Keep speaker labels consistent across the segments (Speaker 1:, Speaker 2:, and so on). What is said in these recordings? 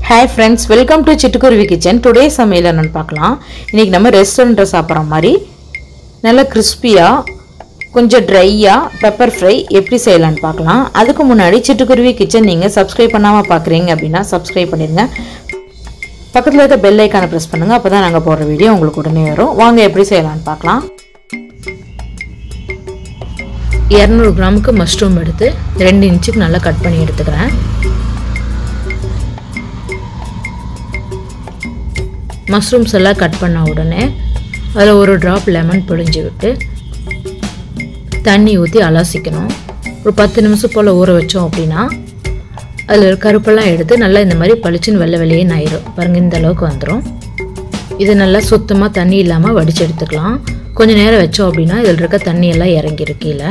Speaker 1: Hi friends, welcome to Chittukuruvi Kitchen. Today சமையல் என்னன்னு பார்க்கலாம். இன்னைக்கு நம்ம ரெஸ்டாரன்ட்ல சாப்பிடுற மாதிரி நல்ல கிறிஸ்பியா கொஞ்சம் ட்ரையா பெப்பர் ஃப்ரை எப்படி செய்யலாம்னு பார்க்கலாம். அதுக்கு முன்னாடி Chittukuruvi Kitchen நீங்க Subscribe பண்ணாம பார்க்கறீங்க அப்படினா Subscribe பண்ணிருங்க. பக்கத்துல இருக்க பெல் ஐகானை பிரஸ் பண்ணுங்க. அப்பதான் நாங்க போடுற வீடியோ உங்களுக்கு உடனே வரும். வாங்க எப்படி செய்யலாம்னு பார்க்கலாம். 200 கிராமுக்கு மஷ்ரூம் எடுத்து 2 இன்ச்சுக்கு நல்லா கட் பண்ணி எடுத்துக்கிறேன். மஷ்ரூம்ஸ் எல்லாம் கட் பண்ண உடனே அதில் ஒரு ட்ராப் லெமன் பிழிஞ்சு விட்டு தண்ணி ஊற்றி அலசிக்கணும். ஒரு 10 நிமிஷம் போல் ஊற வச்சோம் அப்படின்னா அதில் கருப்பெல்லாம் எடுத்து நல்லா இந்த மாதிரி பளிச்சுன்னு வெள்ளை வெள்ளையே ஆயிரும். பாருங்கள், இந்த அளவுக்கு வந்துடும். இது நல்லா சுத்தமாக தண்ணி இல்லாமல் வடித்து எடுத்துக்கலாம். கொஞ்சம் நேரம் வச்சோம் அப்படின்னா இதில் இருக்க தண்ணியெல்லாம் இறங்கிடும் கீழே.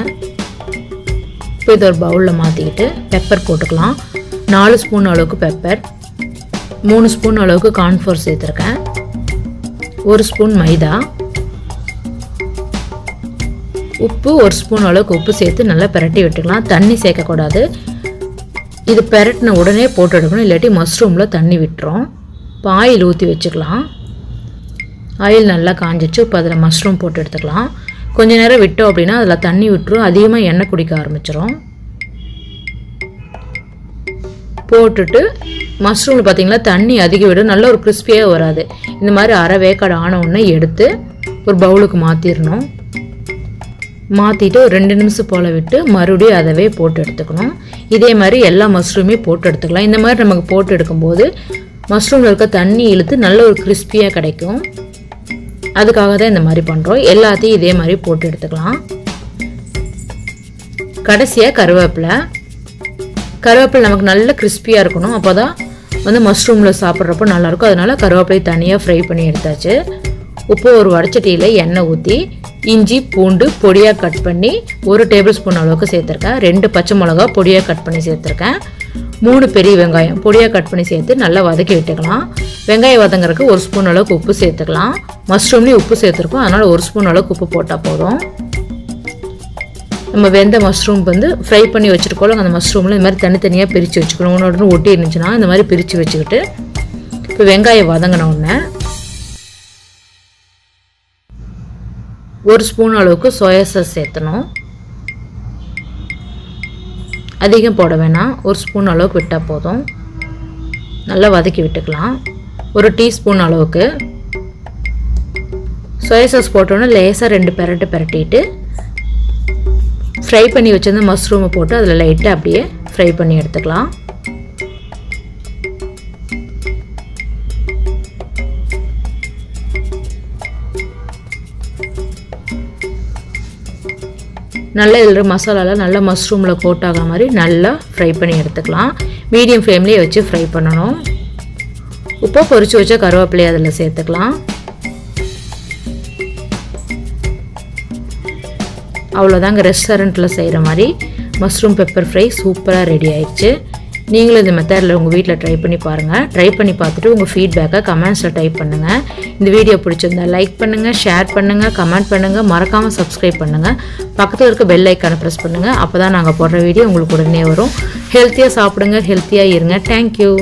Speaker 1: இப்போ இதை ஒரு பவுலில் மாற்றிக்கிட்டு பெப்பர் போட்டுக்கலாம். 4 ஸ்பூன் அளவுக்கு பெப்பர், 3 ஸ்பூன் அளவுக்கு கார்ன்ஃப்ளவர் சேர்த்துருக்கேன், 1 ஸ்பூன் மைதா, உப்பு 1 ஸ்பூன் அளவுக்கு உப்பு சேர்த்து நல்லா பிரட்டி விட்டுக்கலாம். தண்ணி சேர்க்கக்கூடாது. இது பிரட்டின உடனே போட்டு எடுக்கணும், இல்லாட்டி மஷ்ரூமில் தண்ணி விட்டுரும். இப்போ ஆயில் ஊற்றி வச்சுக்கலாம். ஆயில் நல்லா காஞ்சிச்சு. இப்போ அதில் மஷ்ரூம் போட்டு எடுத்துக்கலாம். கொஞ்சம் நேரம் விட்டோம் அப்படின்னா அதில் தண்ணி விட்டுரும், அதிகமாக எண்ணெய் குடிக்க ஆரம்பிச்சிடும். போட்டுட்டு மஷ்ரூமில் பார்த்தீங்களா தண்ணி அதிகம் விடும், நல்ல ஒரு கிறிஸ்பியாக வராது. இந்த மாதிரி அரை வேக்காடு ஆன உடனே எடுத்து ஒரு பவுலுக்கு மாற்றிடணும். மாற்றிட்டு ஒரு 2 நிமிஷம் போல் விட்டு மறுபடியும் அதவே போட்டு எடுத்துக்கணும். இதே மாதிரி எல்லா மஷ்ரூமே போட்டு எடுத்துக்கலாம். இந்த மாதிரி நமக்கு போட்டு எடுக்கும்போது மஷ்ரூமில் இருக்க தண்ணி இழுத்து நல்ல ஒரு கிறிஸ்பியாக கிடைக்கும். அதுக்காக தான் இந்த மாதிரி பண்ணுறோம். எல்லாத்தையும் இதே மாதிரி போட்டு எடுத்துக்கலாம். கடைசியாக கருவேப்பிலை நமக்கு நல்ல கிறிஸ்பியாக இருக்கணும். அப்போ தான் வந்து மஷ்ரூமில் சாப்பிட்றப்போ நல்லாயிருக்கும். அதனால் கருவேப்பிலை தனியாக ஃப்ரை பண்ணி எடுத்தாச்சு. உப்பு ஒரு வடச்சட்டியில் எண்ணெய் ஊற்றி இஞ்சி பூண்டு பொடியாக கட் பண்ணி 1 டேபிள் ஸ்பூன் அளவுக்கு சேர்த்துருக்கேன். 2 பச்சை மிளகா பொடியாக கட் பண்ணி சேர்த்துருக்கேன். 3 பெரிய வெங்காயம் பொடியாக கட் பண்ணி சேர்த்து நல்லா வதக்கி விட்டுக்கலாம். வெங்காயம் வதங்குறதுக்கு 1 ஸ்பூன் அளவுக்கு உப்பு சேர்த்துக்கலாம். மஷ்ரூம்லேயும் உப்பு சேர்த்துருக்கோம், அதனால் 1 ஸ்பூன் அளவுக்கு உப்பு போட்டால் போதும். நம்ம வெந்த மஷ்ரூம் வந்து ஃப்ரை பண்ணி வச்சுருக்கோம். அந்த மஷ்ரூமில் இந்த மாதிரி தனித்தனியாக பிரித்து வச்சுக்கணும். ஒன்று ஒட்டி இருந்துச்சுன்னா இந்த மாதிரி பிரித்து வச்சுக்கிட்டு இப்போ வெங்காயம் வதங்கின உடனே 1 ஸ்பூன் அளவுக்கு சோயா சாஸ் சேர்த்தணும். அதிகம் போட வேணாம், 1 ஸ்பூன் அளவுக்கு விட்டால் போதும். நல்லா வதக்கி விட்டுக்கலாம். 1 டீஸ்பூன் அளவுக்கு சோயா சாஸ் போட்டோன்னே லேசாக 2 பிரட்டிட்டு ஃப்ரை பண்ணி வச்சிருந்த மஷ்ரூமை போட்டு அதில் லைட்டாக அப்படியே ஃப்ரை பண்ணி எடுத்துக்கலாம். நல்லா இதில் மசாலாலாம் நல்லா மஷ்ரூமில் கோட் ஆகிற மாதிரி நல்லா ஃப்ரை பண்ணி எடுத்துக்கலாம். மீடியம் ஃப்ளேம்லேயே வச்சு ஃப்ரை பண்ணணும். உப்பு பொரிச்சு வச்ச கருவேப்பிலையை அதில் சேர்த்துக்கலாம். அவ்வளோதாங்க, ரெஸ்டாரண்ட்டில் செய்கிற மாதிரி மஷ்ரூம் பெப்பர் ஃப்ரை சூப்பராக ரெடி ஆயிடுச்சு. நீங்களும் இந்த மெத்தடில் உங்கள் வீட்டில் ட்ரை பண்ணி பாருங்கள். ட்ரை பண்ணி பார்த்துட்டு உங்கள் ஃபீட்பேக்கை கமெண்ட்ஸில் டைப் பண்ணுங்கள். இந்த வீடியோ பிடிச்சிருந்தா லைக் பண்ணுங்கள், ஷேர் பண்ணுங்கள், கமெண்ட் பண்ணுங்கள், மறக்காமல் சப்ஸ்கிரைப் பண்ணுங்கள். பக்கத்தில் இருக்க பெல் ஐக்கானை ப்ரெஸ் பண்ணுங்கள். அப்போ தான் நாங்கள் போடுற வீடியோ உங்களுக்கு உடனே வரும். ஹெல்த்தியாக சாப்பிடுங்க, ஹெல்த்தியாக இருங்க. தேங்க்யூ.